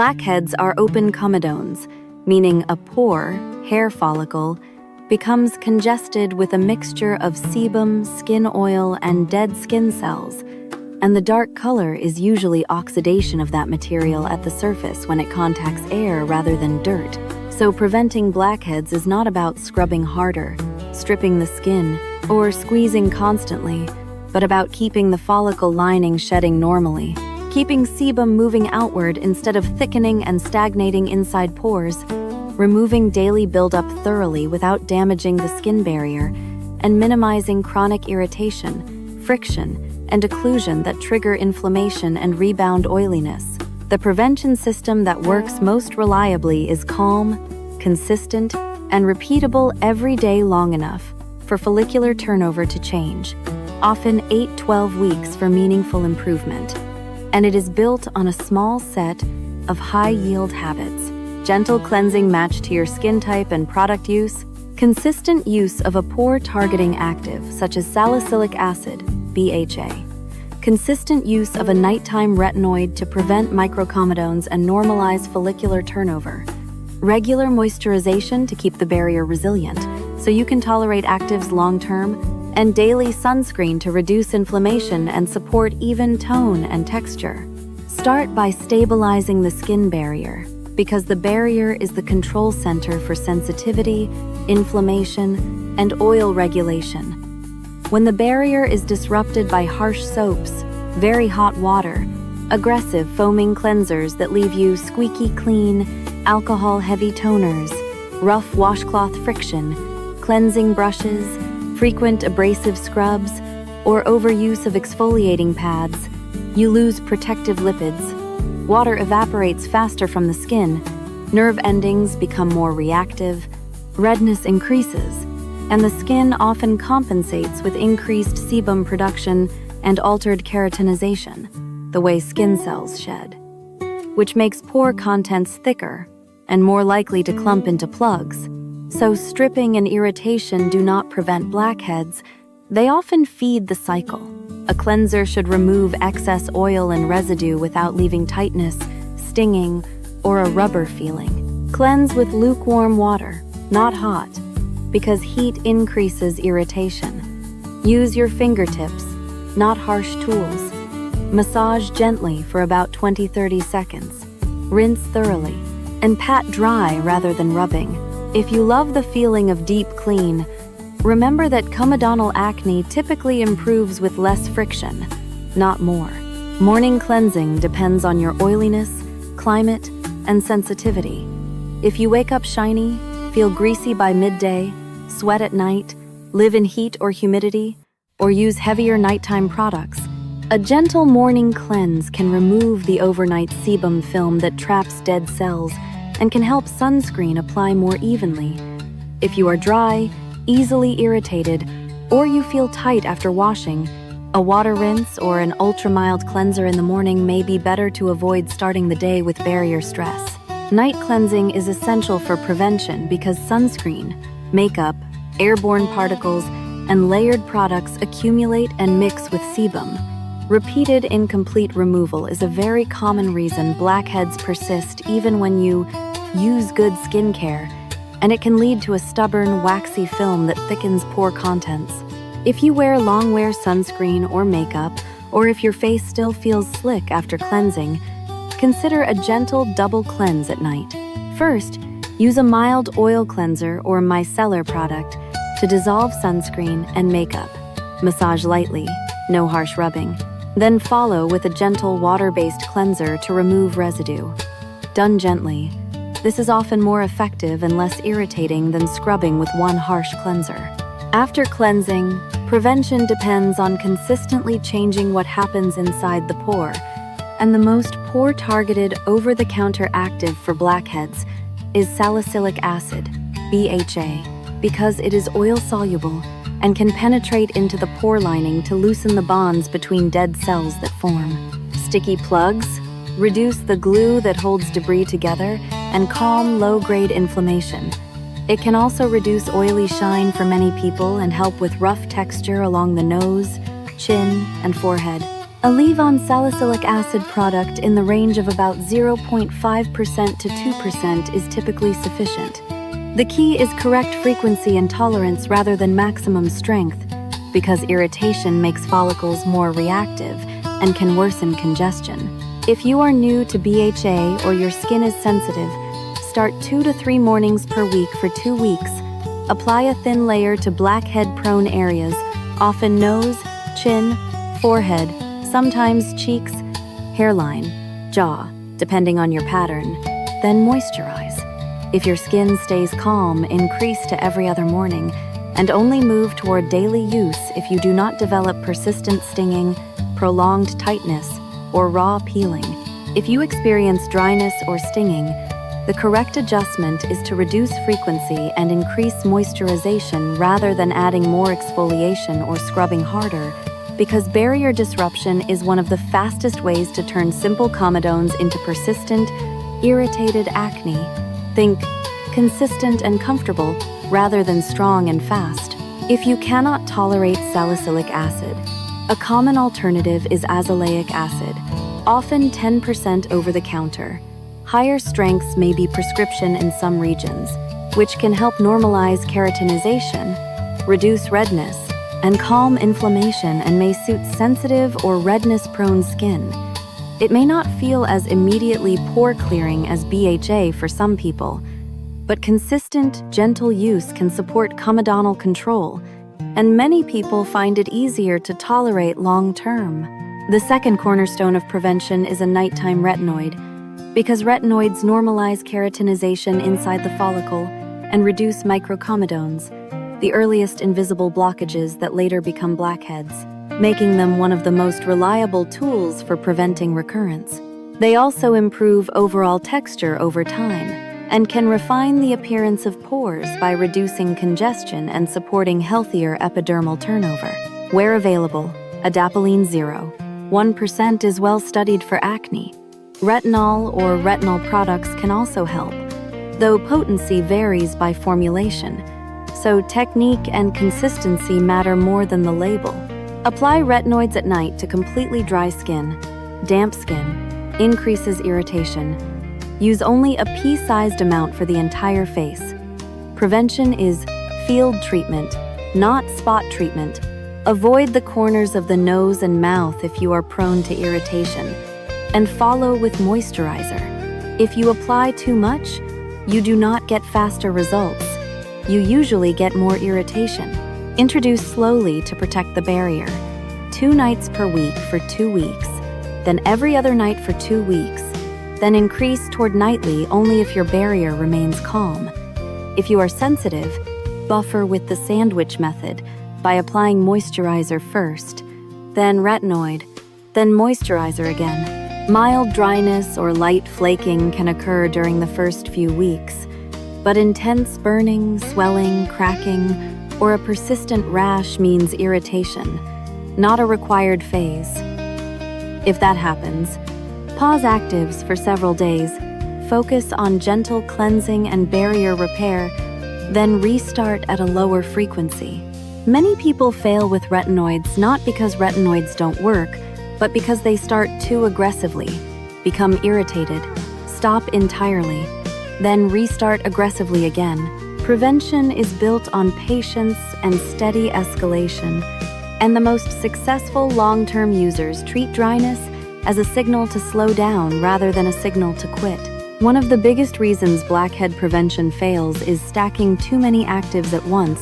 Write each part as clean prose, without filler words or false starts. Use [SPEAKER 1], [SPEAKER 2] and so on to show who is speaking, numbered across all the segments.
[SPEAKER 1] Blackheads are open comedones, meaning a pore, hair follicle, becomes congested with a mixture of sebum, skin oil, and dead skin cells, and the dark color is usually oxidation of that material at the surface when it contacts air rather than dirt. So preventing blackheads is not about scrubbing harder, stripping the skin, or squeezing constantly, but about keeping the follicle lining shedding normally, keeping sebum moving outward instead of thickening and stagnating inside pores, removing daily buildup thoroughly without damaging the skin barrier, and minimizing chronic irritation, friction, and occlusion that trigger inflammation and rebound oiliness. The prevention system that works most reliably is calm, consistent, and repeatable every day long enough for follicular turnover to change, often 8-12 weeks for meaningful improvement. And it is built on a small set of high-yield habits: gentle cleansing matched to your skin type and product use, consistent use of a pore-targeting active such as salicylic acid, BHA, consistent use of a nighttime retinoid to prevent microcomedones and normalize follicular turnover, regular moisturization to keep the barrier resilient so you can tolerate actives long-term, and daily sunscreen to reduce inflammation and support even tone and texture. Start by stabilizing the skin barrier, because the barrier is the control center for sensitivity, inflammation, and oil regulation. When the barrier is disrupted by harsh soaps, very hot water, aggressive foaming cleansers that leave you squeaky clean, alcohol-heavy toners, rough washcloth friction, cleansing brushes, frequent abrasive scrubs, or overuse of exfoliating pads, you lose protective lipids. Water evaporates faster from the skin, nerve endings become more reactive, redness increases, and the skin often compensates with increased sebum production and altered keratinization, the way skin cells shed, which makes pore contents thicker and more likely to clump into plugs. So stripping and irritation do not prevent blackheads, they often feed the cycle. A cleanser should remove excess oil and residue without leaving tightness, stinging, or a rubber feeling. Cleanse with lukewarm water, not hot, because heat increases irritation. Use your fingertips, not harsh tools. Massage gently for about 20-30 seconds. Rinse thoroughly, and pat dry rather than rubbing. If you love the feeling of deep clean, remember that comedonal acne typically improves with less friction, not more. Morning cleansing depends on your oiliness, climate, and sensitivity. If you wake up shiny, feel greasy by midday, sweat at night, live in heat or humidity, or use heavier nighttime products, a gentle morning cleanse can remove the overnight sebum film that traps dead cells and can help sunscreen apply more evenly. If you are dry, easily irritated, or you feel tight after washing, a water rinse or an ultra-mild cleanser in the morning may be better to avoid starting the day with barrier stress. Night cleansing is essential for prevention because sunscreen, makeup, airborne particles, and layered products accumulate and mix with sebum. Repeated incomplete removal is a very common reason blackheads persist even when you use good skincare, and it can lead to a stubborn, waxy film that thickens pore contents. If you wear long-wear sunscreen or makeup, or if your face still feels slick after cleansing, consider a gentle double cleanse at night. First, use a mild oil cleanser or micellar product to dissolve sunscreen and makeup. Massage lightly, no harsh rubbing. Then follow with a gentle water-based cleanser to remove residue. Done gently, this is often more effective and less irritating than scrubbing with one harsh cleanser. After cleansing, prevention depends on consistently changing what happens inside the pore, and the most pore-targeted over-the-counter active for blackheads is salicylic acid, BHA, because it is oil-soluble and can penetrate into the pore lining to loosen the bonds between dead cells that form. Sticky plugs reduce the glue that holds debris together and calm low-grade inflammation. It can also reduce oily shine for many people and help with rough texture along the nose, chin, and forehead. A leave-on salicylic acid product in the range of about 0.5% to 2% is typically sufficient. The key is correct frequency and tolerance rather than maximum strength, because irritation makes follicles more reactive and can worsen congestion. If you are new to BHA or your skin is sensitive, start 2 to 3 mornings per week for 2 weeks. Apply a thin layer to blackhead-prone areas, often nose, chin, forehead, sometimes cheeks, hairline, jaw, depending on your pattern. Then moisturize. If your skin stays calm, increase to every other morning, and only move toward daily use if you do not develop persistent stinging, prolonged tightness, or raw peeling. If you experience dryness or stinging, the correct adjustment is to reduce frequency and increase moisturization rather than adding more exfoliation or scrubbing harder, because barrier disruption is one of the fastest ways to turn simple comedones into persistent, irritated acne. Think consistent and comfortable rather than strong and fast. If you cannot tolerate salicylic acid, a common alternative is azelaic acid, often 10% over the counter. Higher strengths may be prescription in some regions, which can help normalize keratinization, reduce redness, and calm inflammation and may suit sensitive or redness-prone skin. It may not feel as immediately pore-clearing as BHA for some people, but consistent, gentle use can support comedonal control, and many people find it easier to tolerate long-term. The second cornerstone of prevention is a nighttime retinoid, because retinoids normalize keratinization inside the follicle and reduce microcomedones, the earliest invisible blockages that later become blackheads, making them one of the most reliable tools for preventing recurrence. They also improve overall texture over time and can refine the appearance of pores by reducing congestion and supporting healthier epidermal turnover. Where available, adapalene 0. 1% is well studied for acne. Retinol or retinol products can also help, though potency varies by formulation, so technique and consistency matter more than the label. Apply retinoids at night to completely dry skin. Damp skin increases irritation. Use only a pea-sized amount for the entire face. Prevention is field treatment, not spot treatment. Avoid the corners of the nose and mouth if you are prone to irritation, and follow with moisturizer. If you apply too much, you do not get faster results. You usually get more irritation. Introduce slowly to protect the barrier. 2 nights per week for 2 weeks, then every other night for 2 weeks, then increase toward nightly only if your barrier remains calm. If you are sensitive, buffer with the sandwich method by applying moisturizer first, then retinoid, then moisturizer again. Mild dryness or light flaking can occur during the first few weeks, but intense burning, swelling, cracking, or a persistent rash means irritation, not a required phase. If that happens, pause actives for several days, focus on gentle cleansing and barrier repair, then restart at a lower frequency. Many people fail with retinoids not because retinoids don't work, but because they start too aggressively, become irritated, stop entirely, then restart aggressively again. Prevention is built on patience and steady escalation, and the most successful long-term users treat dryness as a signal to slow down rather than a signal to quit. One of the biggest reasons blackhead prevention fails is stacking too many actives at once: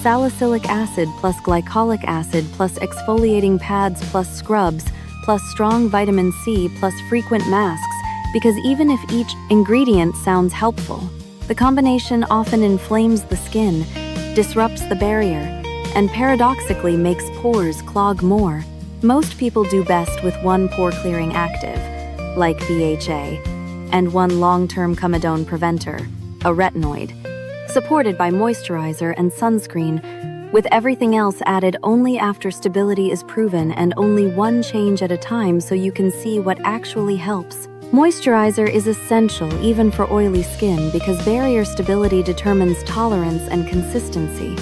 [SPEAKER 1] salicylic acid plus glycolic acid plus exfoliating pads plus scrubs plus strong vitamin C plus frequent masks, because even if each ingredient sounds helpful, the combination often inflames the skin, disrupts the barrier, and paradoxically makes pores clog more. Most people do best with one pore-clearing active, like BHA, and one long-term comedone preventer, a retinoid, supported by moisturizer and sunscreen, with everything else added only after stability is proven and only one change at a time so you can see what actually helps. Moisturizer is essential even for oily skin because barrier stability determines tolerance and consistency.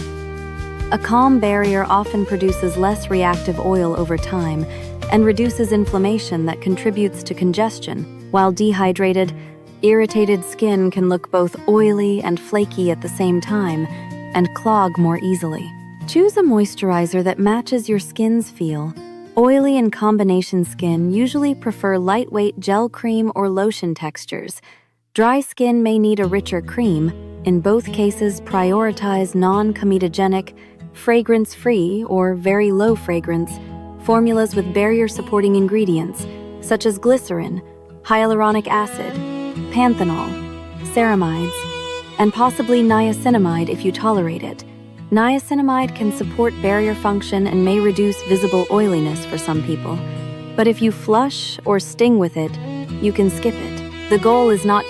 [SPEAKER 1] A calm barrier often produces less reactive oil over time, and reduces inflammation that contributes to congestion, while dehydrated, irritated skin can look both oily and flaky at the same time and clog more easily. Choose a moisturizer that matches your skin's feel. Oily and combination skin usually prefer lightweight gel cream or lotion textures. Dry skin may need a richer cream. In both cases, prioritize non-comedogenic, fragrance-free, or very low fragrance formulas with barrier-supporting ingredients such as glycerin, hyaluronic acid, panthenol, ceramides, and possibly niacinamide if you tolerate it. Niacinamide can support barrier function and may reduce visible oiliness for some people. But if you flush or sting with it, you can skip it. The goal is not to